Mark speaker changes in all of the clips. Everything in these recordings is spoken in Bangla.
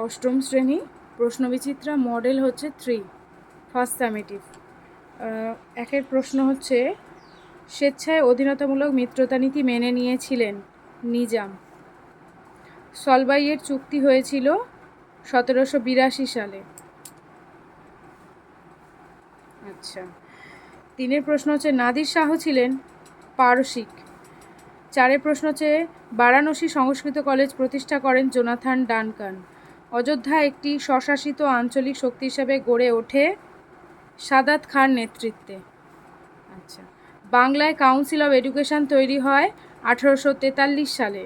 Speaker 1: অষ্টম শ্রেণী, প্রশ্নবিচিত্রা, মডেল হচ্ছে 3, ফার্স্ট সামেটিভ। একের প্রশ্ন হচ্ছে, স্বেচ্ছায় অধীনতামূলক মিত্রতা নীতি মেনে নিয়েছিলেন নিজাম। সলবাইয়ের চুক্তি হয়েছিল 1782 সালে। আচ্ছা, 3-এর প্রশ্ন হচ্ছে, নাদির শাহ ছিলেন পারসিক। 4-এর প্রশ্ন হচ্ছে, বারাণসী সংস্কৃত কলেজ প্রতিষ্ঠা করেন জোনাথন ডানকান। অযোধ্যা একটি স্বশাসিত আঞ্চলিক শক্তি হিসাবে গড়ে ওঠে সাদাত খাঁর নেতৃত্বে। আচ্ছা, বাংলায় কাউন্সিল অফ এডুকেশন তৈরি হয় 1843 সালে।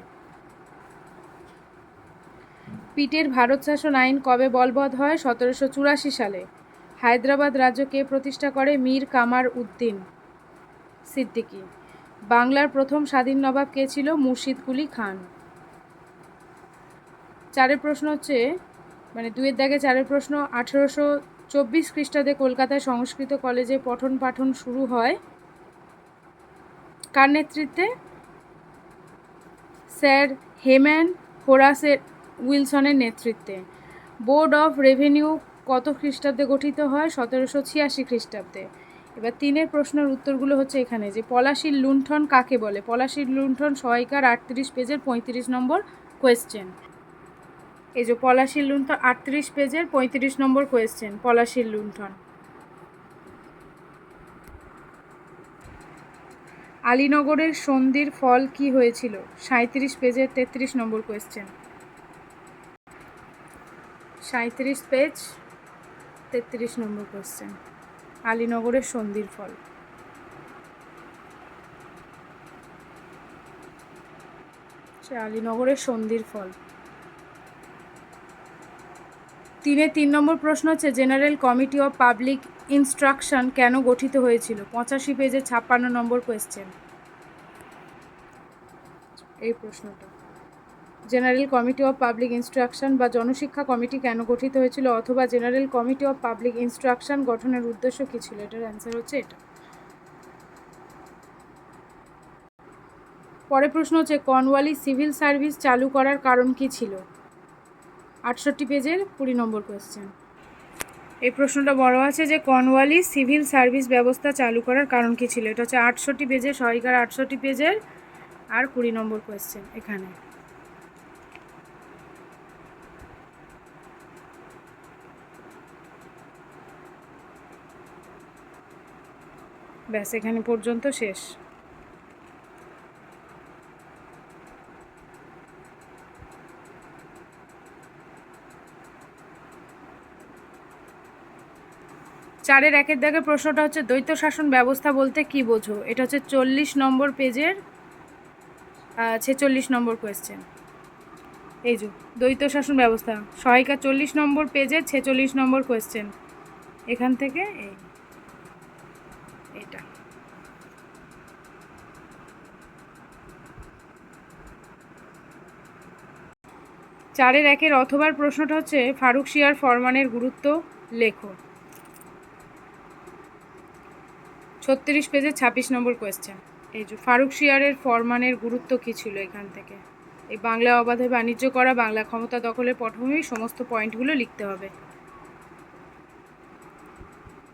Speaker 1: পিটের ভারত শাসন আইন কবে বলবৎ হয়? 1784 সালে। হায়দ্রাবাদ রাজ্য কে প্রতিষ্ঠা করে? মীর কামার উদ্দিন সিদ্দিকী। বাংলার প্রথম স্বাধীন নবাব কে ছিল? মুর্শিদ কুলি খান। 4-এর প্রশ্ন হচ্ছে, 2-এর দাগে 4-এর প্রশ্ন, 1824 খ্রিস্টাব্দে কলকাতায় সংস্কৃত কলেজে পঠন পাঠন শুরু হয় কার নেতৃত্বে? স্যার হেম্যান হোরাস উইলসনের নেতৃত্বে। বোর্ড অফ রেভিনিউ কত খ্রিস্টাব্দে গঠিত হয়? 1786 খ্রিস্টাব্দে। এবার 3-এর প্রশ্নের উত্তরগুলো হচ্ছে এখানে, যে পলাশীর লুণ্ঠন কাকে বলে? পলাশীর লুণ্ঠন সহায়িকার 38 পেজের 35 নম্বর কোয়েশ্চেন। এই যে পলাশীর লুণ্ঠন 38 পেজের 35 নম্বর কোয়েশ্চেন, পলাশীর লুণ্ঠন। আলীনগরের সন্ধির ফল কি হয়েছিল? 37 পেজের 33 নম্বর কোয়েশ্চেন। 37 পেজ 33 নম্বর কোয়েশ্চেন, আলীনগরের সন্ধির ফল। আলীনগরের সন্ধির ফল। 3-এর 3 নম্বর প্রশ্ন হচ্ছে, general committee of public instruction কেন গঠিত হয়েছিল? 85 পেজে 56 নম্বর কোয়েশ্চেন। এই প্রশ্নটা, general committee of public instruction বা জনশিক্ষা কমিটি কেন গঠিত হয়েছিল, অথবা general committee of public instruction গঠনের উদ্দেশ্য কী ছিল? এটার অ্যান্সার হচ্ছে এটা। পরের প্রশ্ন হচ্ছে, কর্নওয়ালিস সিভিল সার্ভিস চালু করার কারণ কী ছিল? 68 পেজের 20 নম্বর কোয়েশ্চেন। এই প্রশ্নটা বড় আছে, যে কর্নওয়ালিস সিভিল সার্ভিস ব্যবস্থা চালু করার কারণ কী ছিল? এটা হচ্ছে 68 পেজের, সহায়িকার 68 পেজের আর 20 নম্বর কোয়েশ্চেন এখানে। ব্যাস, এখানে পর্যন্ত শেষ। চারের 1-এর দাগের প্রশ্নটা হচ্ছে, দ্বৈত শাসন ব্যবস্থা বলতে কি বোঝো? এটা হচ্ছে 40 নম্বর পেজের 46 নম্বর কোয়েশ্চেন। এই যে দ্বৈত শাসন ব্যবস্থা, সহায়িকা 40 নম্বর পেজের 46 নম্বর কোয়েশ্চেন, এখান থেকে এটা। চারের 1-এর অথবার প্রশ্নটা হচ্ছে, ফারুকশিয়ার ফরমানের গুরুত্ব লেখো। 36 পেজে 26 নম্বর কোয়েশ্চেন। এই যে ফারুকশিয়ারের ফরমানের গুরুত্ব কী ছিল, এখান থেকে এই বাংলা অবাধে বাণিজ্য করা, বাংলা ক্ষমতা দখলের পটভূমি, সমস্ত পয়েন্টগুলো লিখতে হবে।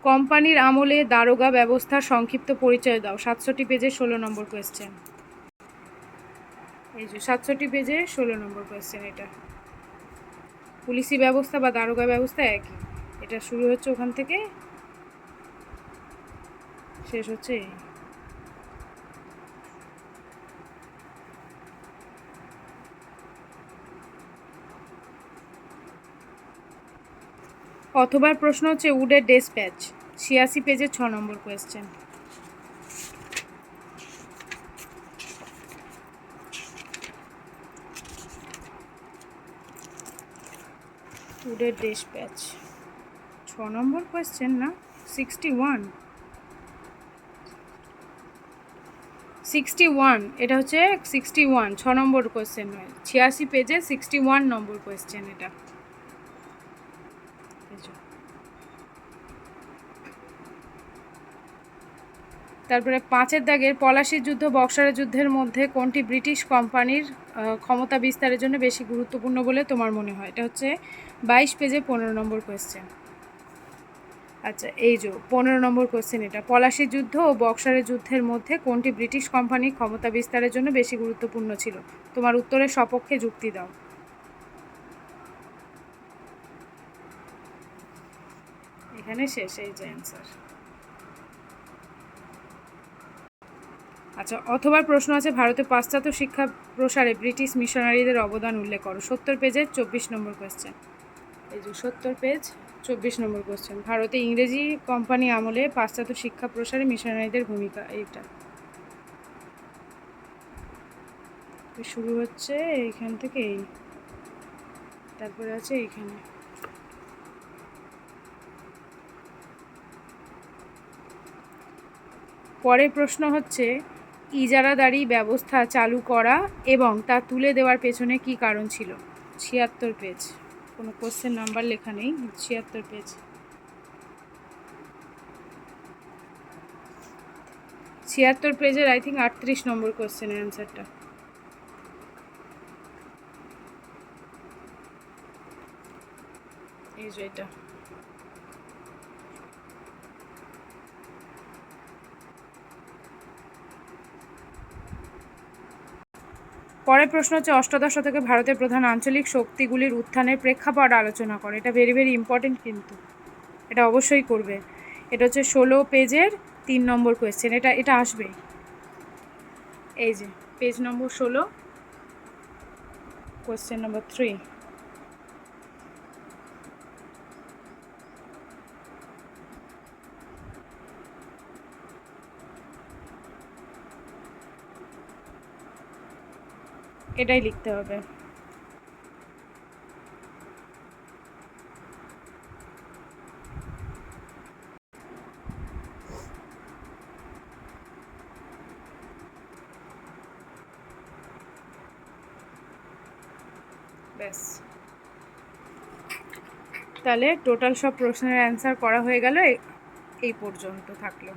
Speaker 1: কোম্পানির আমলে দারোগা ব্যবস্থার সংক্ষিপ্ত পরিচয় দাও। 67 পেজে 16 নম্বর কোয়েশ্চেন। এই যে 67 পেজে 16 নম্বর কোয়েশ্চেন। এটা পুলিশি ব্যবস্থা বা দারোগা ব্যবস্থা একই, এটা শুরু হচ্ছে ওখান থেকে, শেষ হচ্ছে এই। অথবার প্রশ্ন হচ্ছে, উডের ডেসপ্যাচ, 86 পেজে 6 নম্বর কোয়েশ্চেন। উডের ডেসপ্যাচ 6 নম্বর কোয়েশ্চেন না, 61, এটা হচ্ছে 61, 6 নম্বর কোয়েশ্চেন নয়, 86 পেজে 61 নম্বর কোয়েশ্চেন এটা। তারপরে 5-এর দাগের পলাশির যুদ্ধ বক্সারের যুদ্ধের মধ্যে কোনটি ব্রিটিশ কোম্পানির ক্ষমতা বিস্তারের জন্য বেশি গুরুত্বপূর্ণ বলে তোমার মনে হয়? এটা হচ্ছে 22 পেজে 15 নম্বর কোয়েশ্চেন। আচ্ছা, এই যে 15 নম্বর কোয়েশ্চেন, এটা পলাশির যুদ্ধ ও বক্সারের যুদ্ধের মধ্যে কোনটি ব্রিটিশ কোম্পানির ক্ষমতা বিস্তারের জন্য বেশি গুরুত্বপূর্ণ ছিল? তোমার উত্তরের সপক্ষে যুক্তি দাও। এখানে শেষ, এই যে অ্যান্সার। আচ্ছা, অথবা প্রশ্ন আছে ভারতে পাশ্চাত্য শিক্ষা প্রসারে ব্রিটিশ মিশনারিদের অবদান উল্লেখ করো। 70 পেজের 24 নম্বর কোয়েশ্চেন। এই যে 70 পেজ 24 নম্বর কোয়েশ্চেন, ভারতে ইংরেজি কোম্পানি আমলে পাশ্চাত্য শিক্ষা প্রসারে মিশনারিদের ভূমিকা। এইটা শুরু হচ্ছে এইখান থেকে, এই তারপরে আছে এইখানে। পরের প্রশ্ন হচ্ছে ইজারাদারি ব্যবস্থা চালু করা এবং তা তুলে দেওয়ার পেছনে কি কারণ ছিল? 76 পেজ, কোনো কোশ্চেন নাম্বার লেখা নেই, 76 পেজ। 76 পেজের আই থিঙ্ক 38 নম্বর কোশ্চেনের অ্যান্সারটা। এই যে এটা। পরের প্রশ্ন হচ্ছে অষ্টাদশ শতকে ভারতের প্রধান আঞ্চলিক শক্তিগুলির উত্থানের প্রেক্ষাপট আলোচনা করে। এটা ভেরি ভেরি ইম্পর্টেন্ট, কিন্তু এটা অবশ্যই করবে। এটা হচ্ছে 16 পেজের 3 নম্বর কোয়েশ্চেন। এটা আসবে, এই যে পেজ নম্বর 16, কোয়েশ্চেন নম্বর 3। এটাই লিখতে হবে। ব্যাস, তাহলে টোটাল সব প্রশ্নের অ্যান্সার করা হয়ে গেল, এই পর্যন্ত থাকলো।